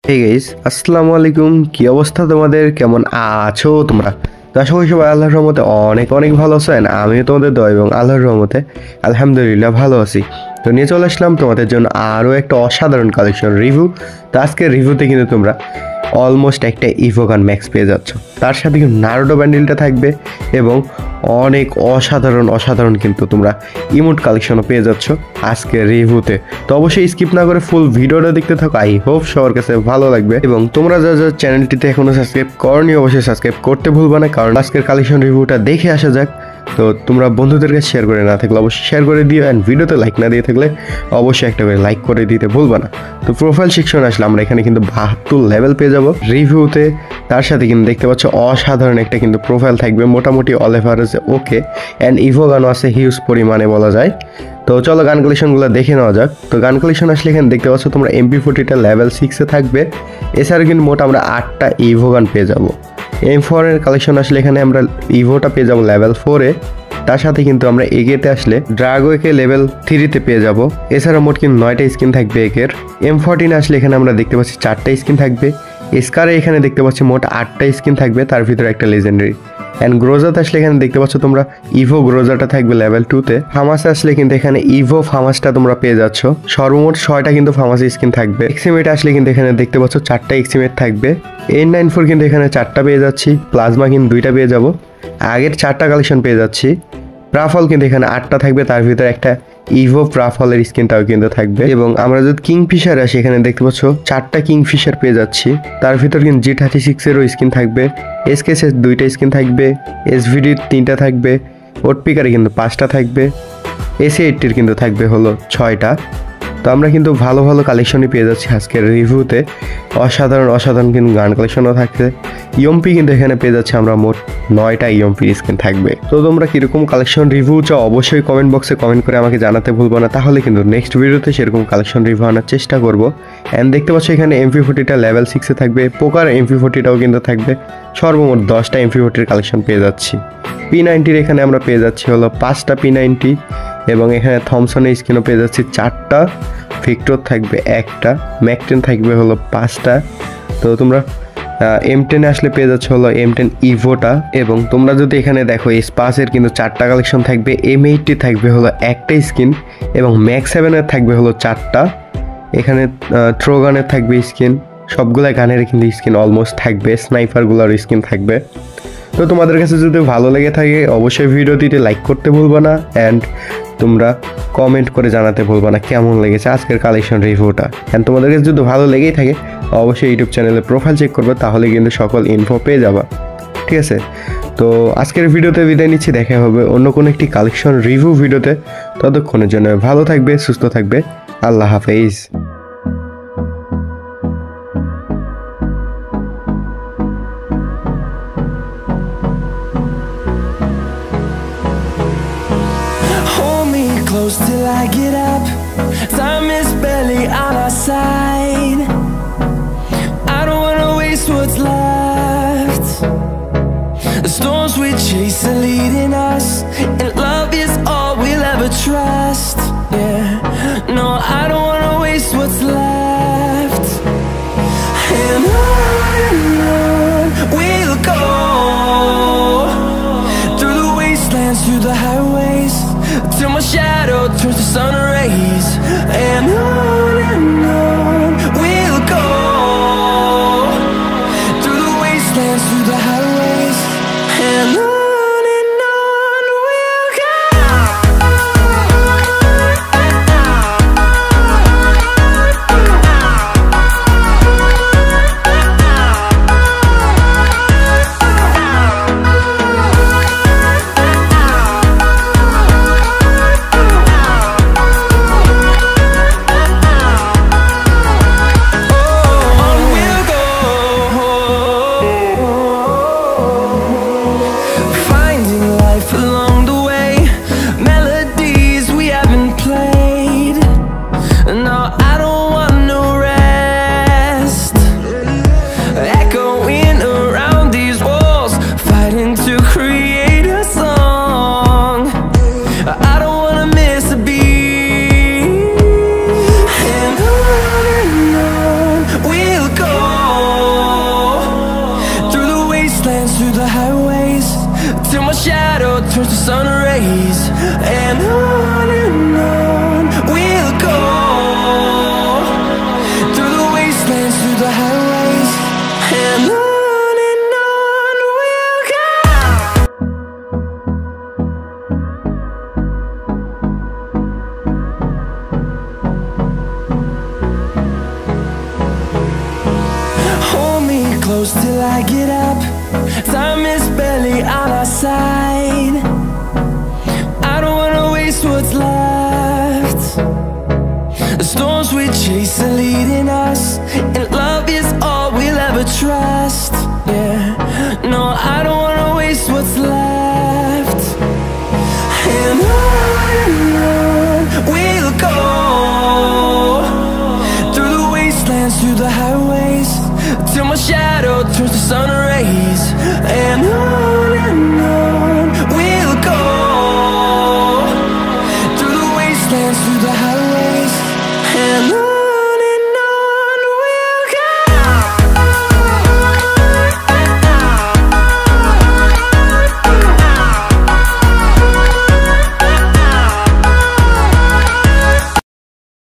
Hey guys, আসসালামু আলাইকুম। কি অবস্থা তোমাদের? কেমন আছো তোমরা? তো আশা করি সবাই আল্লাহর রহমতে অনেক অনেক ভালো আছেন। আমিও তোমাদের দোয়া এবং আল্লাহর রহমতে আলহামদুলিল্লাহ ভালো আছি। তো নিয়ে চলে আসলাম তোমাদের জন্য আরও একটা অসাধারণ কালেকশন রিভিউ। তো আজকের রিভিউতে কিন্তু তোমরা অলমোস্ট একটা ইভোগান ম্যাক্স পেয়ে যাচ্ছ, তার সাথে কিন্তু নারুটো ব্যান্ডেলটা থাকবে এবং অনেক অসাধারণ কিন্তু তোমরা ইমোট কালেকশনও পেয়ে যাচ্ছ আজকের রিভিউতে। তো অবশ্যই স্কিপ না করে ফুল ভিডিওটা দেখতে থাকো। আই হোপ সবার কাছে ভালো লাগবে এবং তোমরা যা চ্যানেলটিতে এখনো সাবস্ক্রাইব করনি অবশ্যই সাবস্ক্রাইব করতে ভুলবা না, কারণ আজকের কালেকশন রিভিউটা দেখে আসা যাক। তো তোমরা বন্ধুদেরকে শেয়ার করে না থাকলে অবশ্যই শেয়ার করে দিও, অ্যান্ড ভিডিওতে লাইক না দিয়ে থাকলে অবশ্যই একটা করে লাইক করে দিতে ভুলবা না। তো প্রোফাইল সেকশনে আসলে আমরা এখানে কিন্তু 72 লেভেল পেয়ে যাবো রিভিউতে। তার সাথে কিন্তু দেখতে পাচ্ছ অসাধারণ একটা কিন্তু প্রোফাইল থাকবে, মোটামুটি অল এভারেজে ওকে, অ্যান্ড ইভোগানও আছে হিউজ পরিমাণে বলা যায়। তো চলো গান কালেকশনগুলো দেখে নেওয়া যাক। তো গান কালেকশন আসলে এখানে দেখতে পাচ্ছ তোমরা MP40টা লেভেল 6-এ থাকবে। এছাড়াও কিন্তু মোট আমরা 8টা ইভোগান পেয়ে যাবো। M4 এর কালেকশন আসলে এখানে আমরা ইভোটা পেয়ে যাবো লেভেল 4-এ। তার সাথে কিন্তু আমরা এগেতে আসলে ড্রাগোকে লেভেল 3-তে পেয়ে যাব। এছাড়া মোট কিন্তু 9টা স্কিন থাকবে একের। M14 আসলে এখানে আমরা দেখতে পাচ্ছি 4টা স্কিন থাকবে। স্কারে এখানে দেখতে পাচ্ছি মোট 8টা স্কিন থাকবে, তার ভিতরে একটা লেজেন্ডারি। অ্যান্ড গ্রোজাতে আসলে এখানে দেখতে পাচ্ছ তোমরা ইভো গ্রোজাটা থাকবে লেভেল 2-তে। ফার্মাসে আসলে কিন্তু এখানে ইভো ফার্মাসটা তোমরা পেয়ে যাচ্ছ। সর্বমোট 6টা কিন্তু ফার্মাসি স্কিন থাকবে। এক্সিমেট আসলে কিন্তু এখানে দেখতে পাচ্ছ 4টা এক্সিমেট থাকবে। N94 কিন্তু এখানে 4টা পেয়ে যাচ্ছি, প্লাজমা কিন্তু 2টা পেয়ে যাব। আগের 4টা কালেকশন পেয়ে যাচ্ছি। প্রাফল কিন্তু এখানে 8টা থাকবে, তার ভিতরে একটা ইভো প্রাফলের স্কিনটাও কিন্তু থাকবে। এবং আমরা যদি কিংফিশার আসি এখানে দেখতে পাচ্ছ 4টা কিংফিশার পেয়ে যাচ্ছি, তার ভিতর কিন্তু G36-এরও স্কিন থাকবে। SKS 2টা স্কিন থাকবে, SVD 3টা থাকবে, ওটপিকারে কিন্তু 5টা থাকবে, AC80-র কিন্তু থাকবে হলো 6টা। তো আমরা কিন্তু ভালো কালেকশনই পেয়ে যাচ্ছি আজকের রিভিউতে। অসাধারণ কিন্তু গান কালেকশনও থাকছে। ইএমপি কিন্তু এখানে পেয়ে যাচ্ছে আমরা মোট 9টা ইএমপি স্কিন থাকবে। তো তোমরা কীরকম কালেকশন রিভিউ চাও অবশ্যই কমেন্ট বক্সে কমেন্ট করে আমাকে জানাতে ভুলবো না, তাহলে কিন্তু নেক্সট ভিডিওতে সেরকম কালেকশন রিভিউ আনার চেষ্টা করব। অ্যান্ড দেখতে পাচ্ছ এখানে MP40টা লেভেল 6-এ থাকবে, পোকার MP40টাও কিন্তু থাকবে। সর্বমোট 10টা MP40-র কালেকশন পেয়ে যাচ্ছি। P90-র এখানে আমরা পেয়ে যাচ্ছি হলো 5টা P90, এবং এখানে থমসনের স্কিনও পেয়ে যাচ্ছি 4টা, ভিক্টর থাকবে 1টা, ম্যাক-10 থাকবে হলো 5টা। তো তোমরা M10 আসলে পেয়ে যাচ্ছে হলো M10 ইভোটা। এবং তোমরা যদি এখানে দেখো স্পাসের কিন্তু 4টা কালেকশন থাকবে, M80 থাকবে হলো 1টা স্কিন, এবং ম্যাক-7-এর থাকবে হলো 4টা। এখানে ট্রোগানের থাকবে স্কিন, সবগুলা গানের কিন্তু স্কিন অলমোস্ট থাকবে, স্নাইপারগুলোর স্কিন থাকবে। তো তোমাদের কাছে যদি ভালো লেগে থাকে অবশ্যই ভিডিওটিতে লাইক করতে ভুলবা না, অ্যান্ড তোমরা কমেন্ট করে জানাতে ভুলবা না কেমন লেগেছে আজকের কালেকশন রিভিউটা। অ্যান্ড তোমাদের কাছে যদি ভালো লেগেই থাকে অবশ্যই ইউটিউব চ্যানেলে প্রোফাইল চেক করবে, তাহলে কিন্তু সকল ইনফো পেয়ে যাবা। ঠিক আছে, তো আজকের ভিডিওতে বিদায় নিচ্ছি। দেখা হবে অন্য কোনো একটি কালেকশন রিভিউ ভিডিওতে। ততক্ষণের জন্য ভালো থাকবে, সুস্থ থাকবে। আল্লাহ হাফেজ। Close till I get up. Time is barely on our side. I don't wanna waste what's left. The storms we chase are leading us, and love is all we'll ever trust. Yeah, no, I don't wanna waste what's left. And on we'll go, through the wastelands, through the highways, till my shadow turns to sun rays. And on we'll go, through the wastelands, through the highways. And on we'll till my shadow turns to sun rays. And on we'll go, through the wastelands, through the highways. And on we'll go. Hold me close till I get up. Time is barely on our side. I don't wanna waste what's left. The storms we chase are leading us, and love is all we'll ever trust. Yeah, no, I don't wanna waste what's left. And on we'll go, through the wastelands, through the highways, till my shadow turns to sun rays. And on